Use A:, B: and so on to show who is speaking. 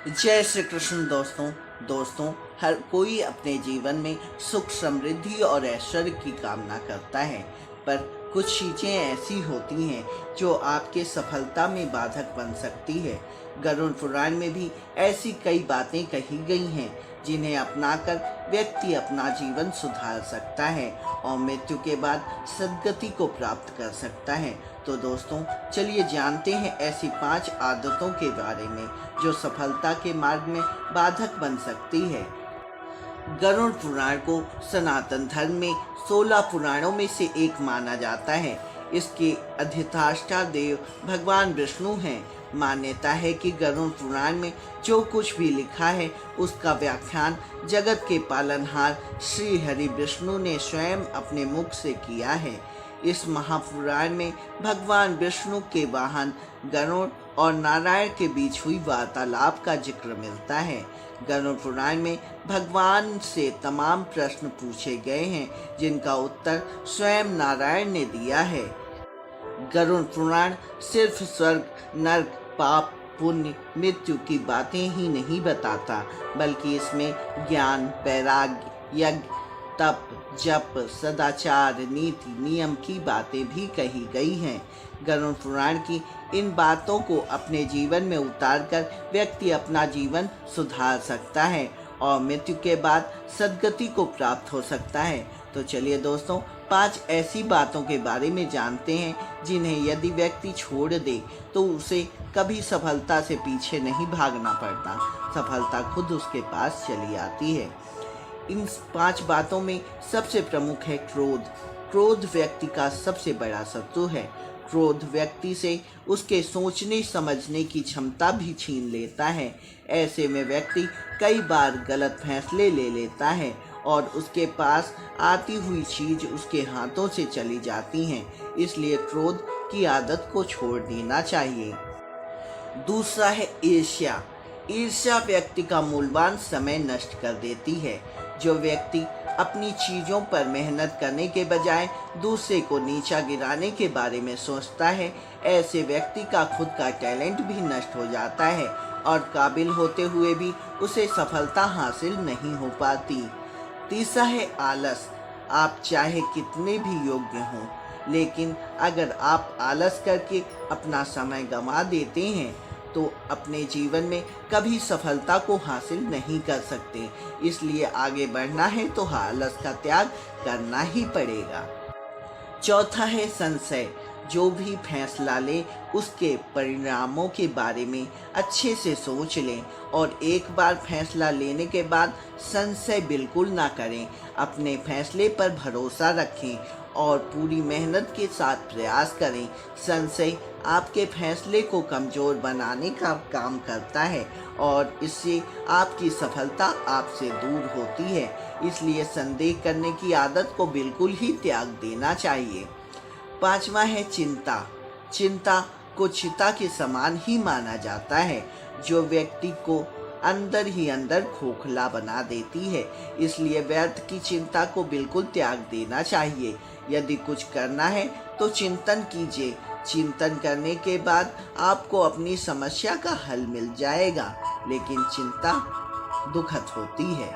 A: जय श्री कृष्ण दोस्तों हर कोई अपने जीवन में सुख समृद्धि और ऐश्वर्य की कामना करता है, पर कुछ चीज़ें ऐसी होती हैं जो आपके सफलता में बाधक बन सकती है। गरुड़ पुराण में भी ऐसी कई बातें कही गई हैं जिन्हें अपनाकर व्यक्ति अपना जीवन सुधार सकता है और मृत्यु के बाद सद्गति को प्राप्त कर सकता है। तो दोस्तों चलिए जानते हैं ऐसी 5 आदतों के बारे में जो सफलता के मार्ग में बाधक बन सकती है। गरुड़ पुराण को सनातन धर्म में 16 पुराणों में से एक माना जाता है। इसके अधिष्ठाता देव भगवान विष्णु हैं। मान्यता है कि गरुड़ पुराण में जो कुछ भी लिखा है उसका व्याख्यान जगत के पालनहार श्री हरि विष्णु ने स्वयं अपने मुख से किया है। इस महापुराण में भगवान विष्णु के वाहन गरुड़ और नारायण के बीच हुई वार्तालाप का जिक्र मिलता है। गरुड़ पुराण में भगवान से तमाम प्रश्न पूछे गए हैं जिनका उत्तर स्वयं नारायण ने दिया है। गरुड़ पुराण सिर्फ स्वर्ग, नर्क, पाप, पुण्य, मृत्यु की बातें ही नहीं बताता, बल्कि इसमें ज्ञान, वैराग्य, यज्ञ, तप, जप, सदाचार, नीति, नियम की बातें भी कही गई हैं। गरुड़ पुराण की इन बातों को अपने जीवन में उतारकर व्यक्ति अपना जीवन सुधार सकता है और मृत्यु के बाद सद्गति को प्राप्त हो सकता है। तो चलिए दोस्तों 5 ऐसी बातों के बारे में जानते हैं जिन्हें यदि व्यक्ति छोड़ दे तो उसे कभी सफलता से पीछे नहीं भागना पड़ता, सफलता खुद उसके पास चली आती है। इन 5 बातों में सबसे प्रमुख है क्रोध। क्रोध व्यक्ति का सबसे बड़ा शत्रु है। क्रोध व्यक्ति से उसके सोचने समझने की क्षमता भी छीन लेता है। ऐसे में व्यक्ति कई बार गलत फैसले ले लेता है और उसके पास आती हुई चीज उसके हाथों से चली जाती हैं। इसलिए क्रोध की आदत को छोड़ देना चाहिए। दूसरा है ईर्ष्या। ईर्ष्या व्यक्ति का मूल्यवान समय नष्ट कर देती है। जो व्यक्ति अपनी चीज़ों पर मेहनत करने के बजाय दूसरे को नीचा गिराने के बारे में सोचता है, ऐसे व्यक्ति का खुद का टैलेंट भी नष्ट हो जाता है और काबिल होते हुए भी उसे सफलता हासिल नहीं हो पाती। तीसरा है आलस। आप चाहे कितने भी योग्य हों, लेकिन अगर आप आलस करके अपना समय गंवा देते हैं तो अपने जीवन में कभी सफलता को हासिल नहीं कर सकते। इसलिए आगे बढ़ना है तो आलस का त्याग करना ही पड़ेगा। चौथा है संशय। जो भी फैसला ले उसके परिणामों के बारे में अच्छे से सोच लें और एक बार फैसला लेने के बाद संशय बिल्कुल ना करें। अपने फैसले पर भरोसा रखें और पूरी मेहनत के साथ प्रयास करें। संशय आपके फैसले को कमज़ोर बनाने का काम करता है और इससे आपकी सफलता आपसे दूर होती है। इसलिए संदेह करने की आदत को बिल्कुल ही त्याग देना चाहिए। 5वां है चिंता। चिंता को चिता के समान ही माना जाता है, जो व्यक्ति को अंदर ही अंदर खोखला बना देती है। इसलिए व्यर्थ की चिंता को बिल्कुल त्याग देना चाहिए। यदि कुछ करना है तो चिंतन कीजिए। चिंतन करने के बाद आपको अपनी समस्या का हल मिल जाएगा, लेकिन चिंता दुखद होती है।